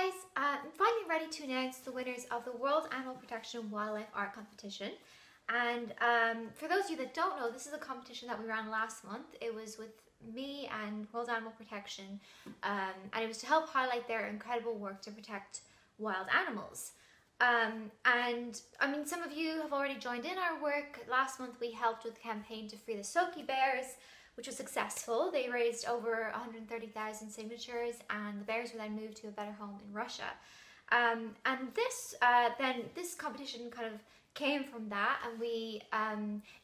guys, I'm finally ready to announce the winners of the World Animal Protection Wildlife Art Competition. And for those of you that don't know, this is a competition that we ran last month. It was with me and World Animal Protection, and it was to help highlight their incredible work to protect wild animals. And I mean, some of you have already joined in our work. Last month we helped with the campaign to free the Soki bears, which was successful. They raised over 130,000 signatures, and the bears were then moved to a better home in Russia. And this competition kind of came from that, and we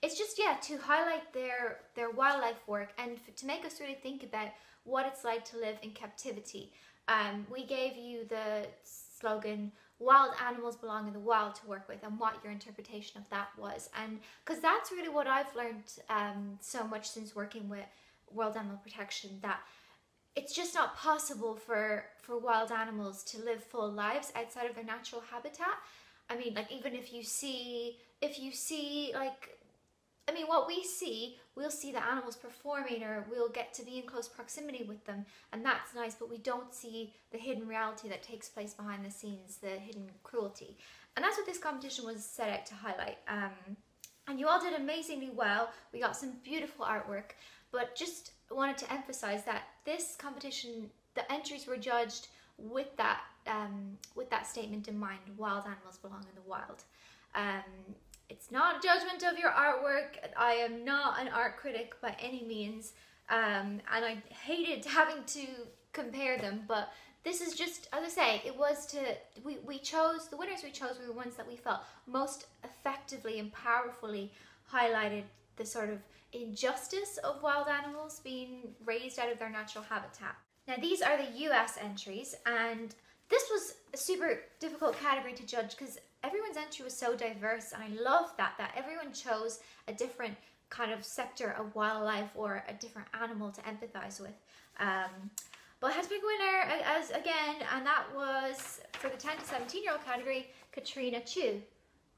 it's just to highlight their wildlife work and to make us really think about what it's like to live in captivity. We gave you the slogan, "Wild animals belong in the wild," to work with, and what your interpretation of that was. And because that's really what I've learned so much since working with World Animal Protection, that it's just not possible for wild animals to live full lives outside of their natural habitat. I mean, like, even if you see like, I mean, what we see, we'll see the animals performing, or we'll get to be in close proximity with them, and that's nice, but we don't see the hidden reality that takes place behind the scenes, the hidden cruelty. And that's what this competition was set out to highlight. And you all did amazingly well. We got some beautiful artwork, but just wanted to emphasize that this competition, the entries were judged with that statement in mind: wild animals belong in the wild. It's not a judgment of your artwork. I am not an art critic by any means, and I hated having to compare them, but this is just, as I say, it was we chose, the winners we chose were the ones that we felt most effectively and powerfully highlighted the sort of injustice of wild animals being raised out of their natural habitat. Now, these are the US entries, and this was a super difficult category to judge because everyone's entry was so diverse, and I love that everyone chose a different kind of sector of wildlife or a different animal to empathize with. But I had to pick a winner again, and that was for the 10 to 17-year-old category, Katrina Chu,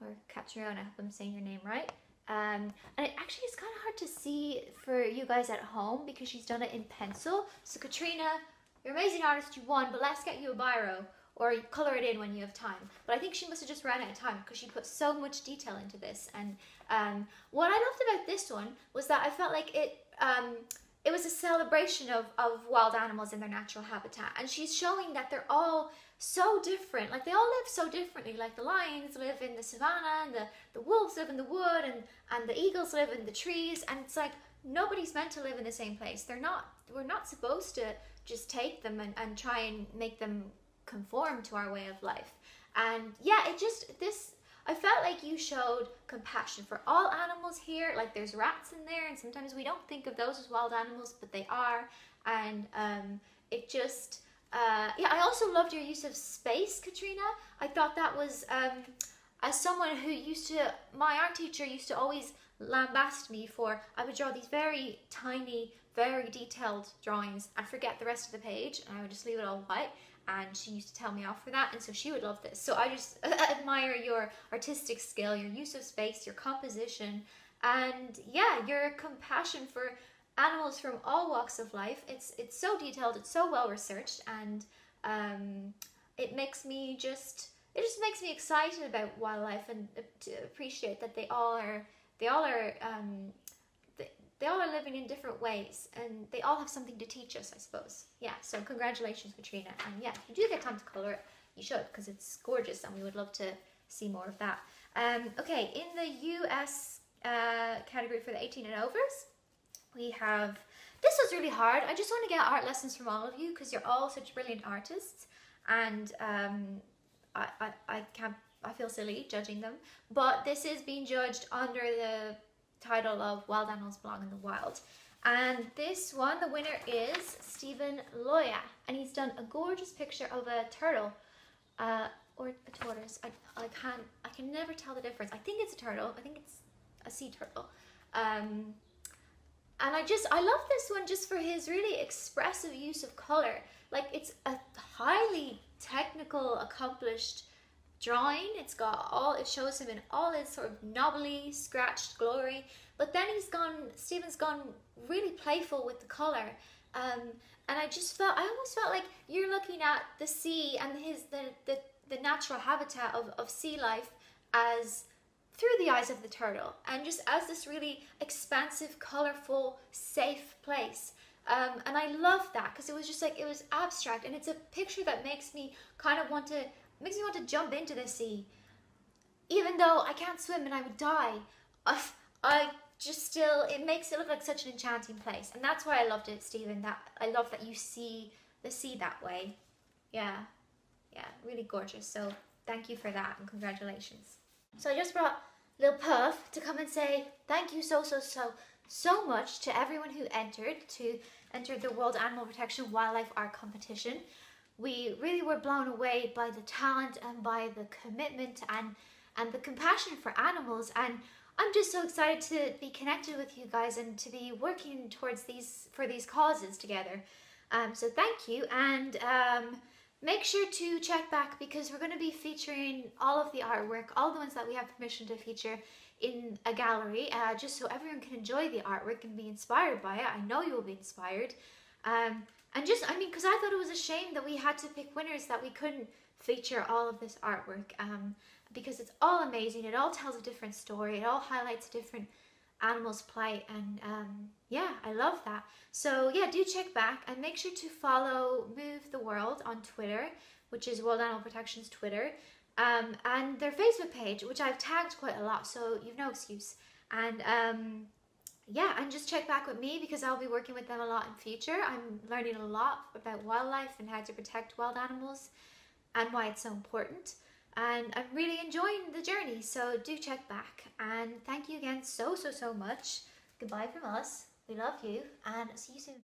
or Katriona, I hope I'm saying your name right. And it actually is kind of hard to see for you guys at home because she's done it in pencil. So Katrina, you're an amazing artist, you won, but let's get you a biro, or you color it in when you have time. But I think she must have just ran out of time because she put so much detail into this. And what I loved about this one was that I felt like it was a celebration of wild animals in their natural habitat. And she's showing that they're all so different. Like, they all live so differently. Like, the lions live in the savannah, and the wolves live in the wood, and the eagles live in the trees. And it's like, nobody's meant to live in the same place. We're not supposed to just take them and try and make them conform to our way of life. And yeah, I felt like you showed compassion for all animals here. Like, there's rats in there, and sometimes we don't think of those as wild animals, but they are. And it just I also loved your use of space, Katrina. I thought that was as someone who my art teacher used to always lambast me for, I would draw these very tiny, very detailed drawings and forget the rest of the page, and I would just leave it all white. And she used to tell me off for that, and so she would love this. So I just admire your artistic skill, your use of space, your composition, and yeah, your compassion for animals from all walks of life. It's so detailed, it's so well researched, and it makes me just makes me excited about wildlife, and to appreciate that they all are living in different ways, and they all have something to teach us, I suppose. Yeah, so congratulations, Katrina. And yeah, if you do get time to color it, you should, because it's gorgeous, and we would love to see more of that. Okay, in the US category for the 18 and overs, we have, this was really hard. I just want to get art lessons from all of you because you're all such brilliant artists, and I feel silly judging them, but this is being judged under the title of Wild Animals Belong in the Wild. And this one, the winner is Stephen Loya, and he's done a gorgeous picture of a turtle, or a tortoise. I can never tell the difference. I think it's a turtle. I think it's a sea turtle. And I love this one just for his really expressive use of color. Like, it's a highly technical, accomplished drawing. It shows him in all his sort of knobbly, scratched glory, but then Stephen's gone really playful with the color, And I almost felt like you're looking at the sea and the natural habitat of sea life as through the eyes of the turtle, and just as this really expansive, colorful, safe place. And I love that because it was just like, it was abstract, and it's a picture that makes me want to jump into the sea, even though I can't swim and I would die. I just still, it makes it look like such an enchanting place, and that's why I loved it, Stephen. That I love that you see the sea that way. Yeah, really gorgeous. So thank you for that, and congratulations. So I just brought Lil Puff to come and say thank you so much to everyone who entered the World Animal Protection Wildlife Art Competition. We really were blown away by the talent and by the commitment and the compassion for animals, and I'm just so excited to be connected with you guys and to be working towards these causes together. So thank you, and make sure to check back, because we're going to be featuring all of the artwork, all the ones that we have permission to feature, in a gallery, just so everyone can enjoy the artwork and be inspired by it. I know you will be inspired. And just, I mean, because I thought it was a shame that we had to pick winners, that we couldn't feature all of this artwork, because it's all amazing. It all tells a different story. It all highlights a different animal's plight, and yeah, I love that. So yeah, do check back, and make sure to follow Move the World on Twitter, which is World Animal Protection's Twitter, and their Facebook page, which I've tagged quite a lot, so you've no excuse. And yeah, and just check back with me, because I'll be working with them a lot in future. I'm learning a lot about wildlife and how to protect wild animals and why it's so important. And I'm really enjoying the journey, so do check back. And thank you again so much. Goodbye from us. We love you, and see you soon.